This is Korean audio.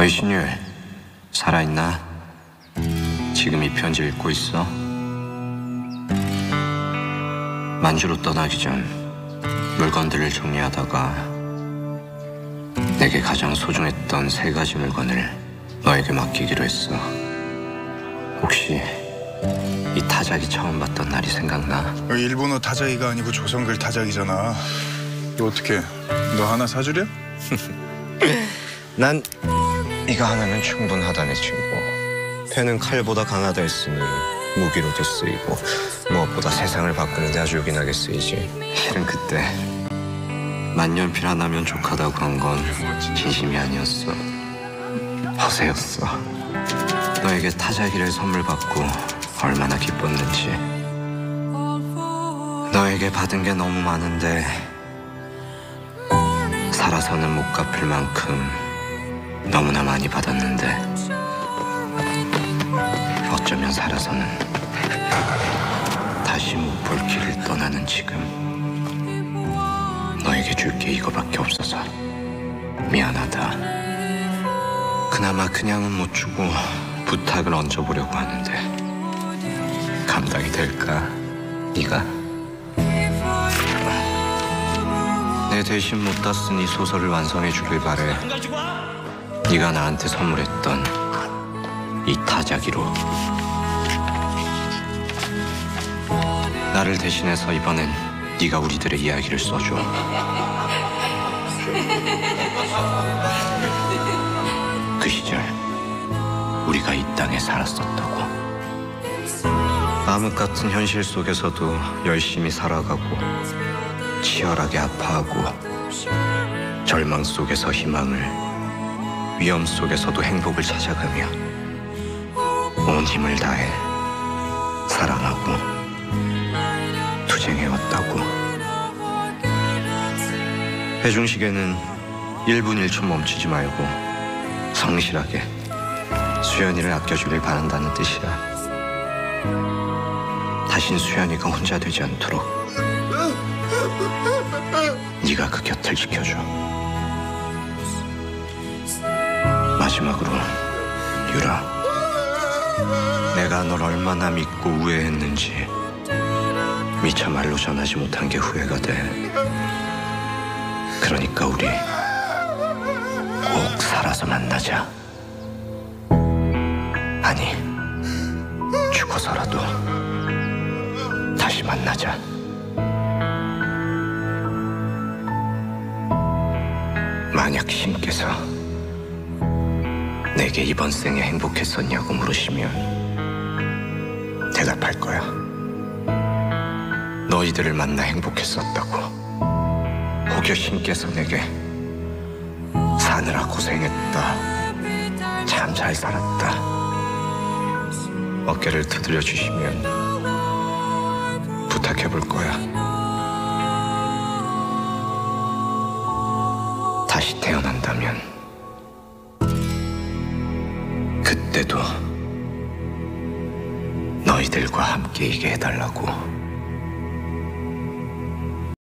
어이 신율, 살아있나? 지금 이 편지 읽고 있어? 만주로 떠나기 전 물건들을 정리하다가 내게 가장 소중했던 3가지 물건을 너에게 맡기기로 했어. 혹시 이 타자기 처음 봤던 날이 생각나? 일본어 타자기가 아니고 조선글 타자기잖아. 너 어떻게? 너 하나 사주려? 난 이거 하나면 충분하다네 친구. 펜은 칼보다 강하다 했으니 무기로도 쓰이고 무엇보다 세상을 바꾸는 데 아주 요긴하게 쓰이지. 실은 그때 만년필 하나면 족하다고 한 건 진심이 아니었어. 허세였어. 너에게 타자기를 선물 받고 얼마나 기뻤는지. 너에게 받은 게 너무 많은데 살아서는 못 갚을 만큼 너무나 많이 받았는데 어쩌면 살아서는 다시 못 볼 길을 떠나는 지금 너에게 줄 게 이거밖에 없어서 미안하다. 그나마 그냥은 못 주고 부탁을 얹어보려고 하는데 감당이 될까? 네가? 내 대신 못 다 쓴 이 소설을 완성해 주길 바래. 네가 나한테 선물했던 이 타자기로. 나를 대신해서 이번엔 네가 우리들의 이야기를 써줘. 그 시절 우리가 이 땅에 살았었다고. 암흑 같은 현실 속에서도 열심히 살아가고 치열하게 아파하고 절망 속에서 희망을, 위험 속에서도 행복을 찾아가며 온 힘을 다해 사랑하고 투쟁해왔다고. 회중식에는 1분 1초 멈추지 말고 성실하게 수연이를 아껴주길 바란다는 뜻이야. 다신 수연이가 혼자 되지 않도록 네가 그 곁을 지켜줘. 마지막으로 유라, 내가 널 얼마나 믿고 우애했는지 미처 말로 전하지 못한 게 후회가 돼. 그러니까 우리 꼭 살아서 만나자. 아니, 죽어서라도 다시 만나자. 만약 신께서 내게 이번 생에 행복했었냐고 물으시면 대답할 거야. 너희들을 만나 행복했었다고. 혹여 신께서 내게 사느라 고생했다, 참 잘 살았다 어깨를 두드려 주시면 부탁해 볼 거야. 다시 태어난다면 그때도 너희들과 함께 이게 해달라고.